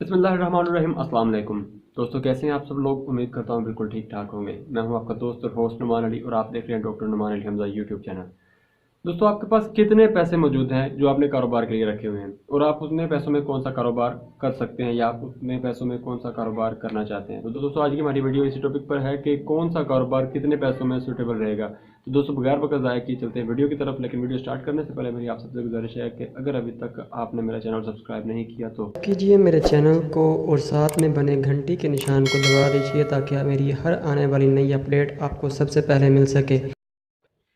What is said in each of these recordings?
بسم اللہ الرحمن الرحیم۔ السلام علیکم دوستو، کیسے ہیں آپ سب لوگ؟ امید کرتا ہوں بالکل ٹھیک ٹھاک ہوں گے۔ میں ہوں آپ کا دوست اور ہوسٹ نعمان علی، اور آپ دیکھ رہے ہیں ڈاکٹر نعمان علی حمزہ یوٹیوب چینل۔ دوستو، آپ کے پاس کتنے پیسے موجود ہیں جو آپ نے کاروبار کے لیے رکھے ہوئے ہیں، اور آپ اتنے پیسوں میں کون سا کاروبار کر سکتے ہیں، یا آپ اتنے پیسوں میں کون سا کاروبار کرنا چاہتے ہیں؟ تو دوستو، آج کی ہماری ویڈیو اسی ٹاپک پر ہے کہ کون سا کاروبار کتنے پیسوں میں سوٹیبل رہے گا۔ تو دوستو، بغیر وقت ضائع کیے چلتے ہیں ویڈیو کی طرف، لیکن ویڈیو سٹارٹ کرنے سے پہلے میری آپ سب سے گزارش ہے کہ اگر ابھی تک آپ نے میرا چینل سبسکرائب نہیں کیا تو کیجئے میرے چینل کو، اور ساتھ میں بنے گھنٹی کے نشان کو دبا دیجئے تاکہ میری ہر آنے والی نئی اپڈیٹ آپ کو سب سے پہلے مل سکے۔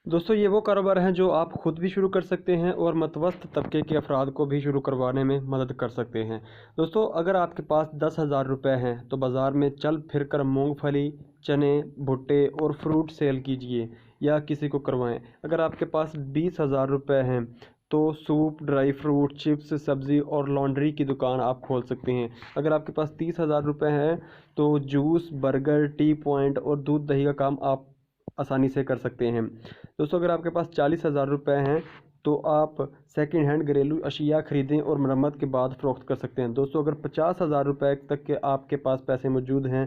دوستو، یہ وہ کاروبار ہیں جو آپ خود بھی شروع کر سکتے ہیں اور متوسط طبقے کے افراد کو بھی شروع کروانے میں مدد کر سکتے ہیں۔ دوستو، اگر آپ کے پاس 10,000 روپے ہیں تو بازار میں چل پھر کر مونگ پھلی، چنے، بھٹے اور فروٹ سیل کیجئے یا کسی کو کروائیں۔ اگر آپ کے پاس 20,000 روپے ہیں تو سوپ، ڈرائی فروٹ، چپس، سبزی اور لانڈری کی دکان آپ کھول سکتے ہیں۔ اگر آپ کے پاس 30,000 روپے ہیں تو جوس، برگر، ٹی پوائنٹ اور دودھ دہی کا کام آپ آسانی سے کر سکتے ہیں۔ دوستو، اگر آپ کے پاس 40,000 روپے ہیں تو آپ سیکنڈ ہینڈ گھریلو اشیاء خریدیں اور مرمت کے بعد فروخت کر سکتے ہیں۔ دوستو، اگر 50,000 روپے تک کے آپ کے پاس پیسے موجود ہیں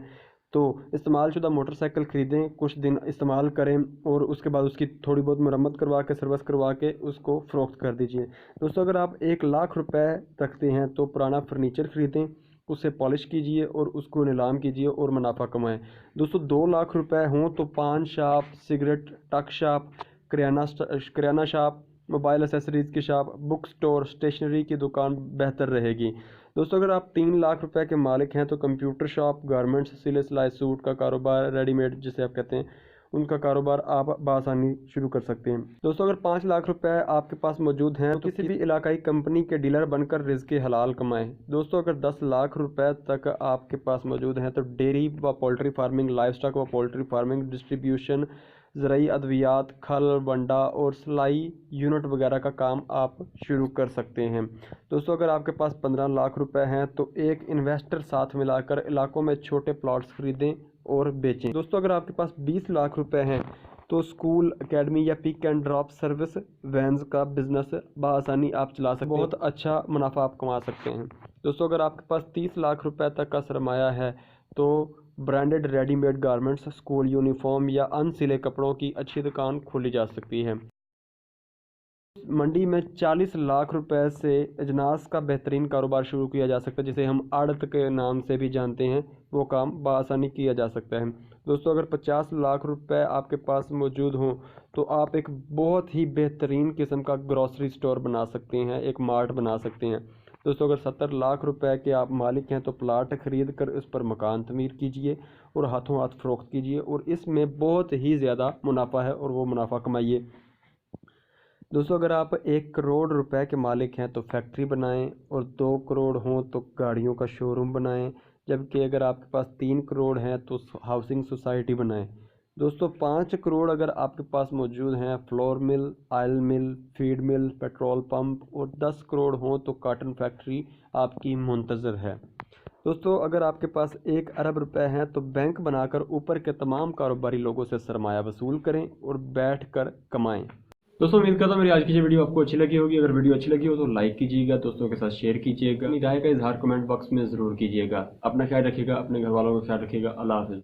تو استعمال شدہ موٹر سائیکل خریدیں، کچھ دن استعمال کریں اور اس کے بعد اس کی تھوڑی بہت مرمت کروا کے، سروس کروا کے اس کو فروخت کر دیجئے۔ دوستو، اگر آپ 1,00,000 روپے رکھتے ہیں تو پرانا فرنیچر خریدیں، اسے پالش کیجئے اور اس کو نیلام کیجئے اور منافع کمائیں۔ دوستو، 2,00,000 روپے ہوں تو پان شاپ، سگریٹ، ٹک شاپ، کریانہ شاپ، موبائل ایسیسریز کی شاپ، بک سٹور، اسٹیشنری کی دکان بہتر رہے گی۔ دوستو، اگر آپ 3,00,000 روپے کے مالک ہیں تو کمپیوٹر شاپ، گارمنٹس، سلے سلائی سوٹ کا کاروبار، ریڈی میڈ جسے آپ کہتے ہیں، ان کا کاروبار آپ بآسانی شروع کر سکتے ہیں۔ دوستو، اگر 5,00,000 روپے آپ کے پاس موجود ہیں تو کسی بھی علاقائی کمپنی کے ڈیلر بن کر رزق حلال کمائیں۔ دوستو، اگر 10,00,000 روپے تک آپ کے پاس موجود ہیں تو ڈیری و پولٹری فارمنگ، لائف سٹاک و پولٹری فارمنگ، ڈسٹریبیوشن، زرعی ادویات، کھل ونڈا اور سلائی یونٹ وغیرہ کا کام آپ شروع کر سکتے ہیں۔ دوستو، اگر آپ کے پاس 15,00,000 روپے ہیں تو ایک انویسٹر ساتھ ملا کر علاقوں میں چھوٹے پلاٹس خریدیں اور بیچیں۔ دوستو، اگر آپ کے پاس 20,00,000 روپے ہیں تو اسکول، اکیڈمی یا pick and drop service veins کا بزنس بآسانی آپ چلا سکتے ہیں، بہت اچھا منافع آپ کما سکتے ہیں۔ دوستو، اگر آپ کے پاس 30,00,000 روپے تک کا سرمایہ ہے تو branded ready made garments, school uniform یا ان سلے کپڑوں کی اچھی دکان کھولی جا سکتی ہے۔ منڈی میں 40,00,000 روپے سے اجناس کا بہترین کاروبار شروع کیا جا سکتا ہے، جسے ہم آڑت کے نام سے بھی جانتے ہیں۔ وہ کام بآسانی کیا جا سکتا ہے۔ دوستو، اگر 50,00,000 روپے آپ کے پاس موجود ہوں تو آپ ایک بہت ہی بہترین قسم کا گروسری سٹور بنا سکتے ہیں، ایک مارٹ بنا سکتے ہیں۔ دوستو، اگر 70,00,000 روپے کے آپ مالک ہیں تو پلاٹ خرید کر اس پر مکان تعمیر کیجئے اور ہاتھوں ہاتھ فروخت کیجئے، اور اس میں بہت ہی زیادہ منافع ہے اور وہ منافع کمائیے۔ دوستو، اگر آپ 1,00,00,000 روپے کے مالک ہیں تو فیکٹری بنائیں، اور 2 کروڑ ہوں تو گاڑیوں کا شو روم بنائیں، جبکہ اگر آپ کے پاس 3 کروڑ ہیں تو ہاؤسنگ سوسائٹی بنائیں۔ دوستو، 5 کروڑ اگر آپ کے پاس موجود ہیں فلور مل، آئل مل، فیڈ مل، پیٹرول پمپ، اور 10 کروڑ ہوں تو کاٹن فیکٹری آپ کی منتظر ہے۔ دوستو، اگر آپ کے پاس 1 ارب روپے ہیں تو بینک بنا کر اوپر کے تمام کاروباری لوگوں سے سرمایہ وصول کریں اور بیٹھ کر کمائیں۔ دوستو، امید کرتا ہوں میری آج کی یہ ویڈیو آپ کو اچھی لگی ہوگی۔ اگر ویڈیو اچھی لگی ہو تو لائک کیجیے گا، دوستوں کے ساتھ شیئر کیجیے گا، اپنی رائے کا اظہار کمنٹ باکس میں ضرور کیجیے گا۔ اپنا خیال رکھیے گا، اپنے گھر والوں کا خیال رکھیے گا۔ اللہ حافظ۔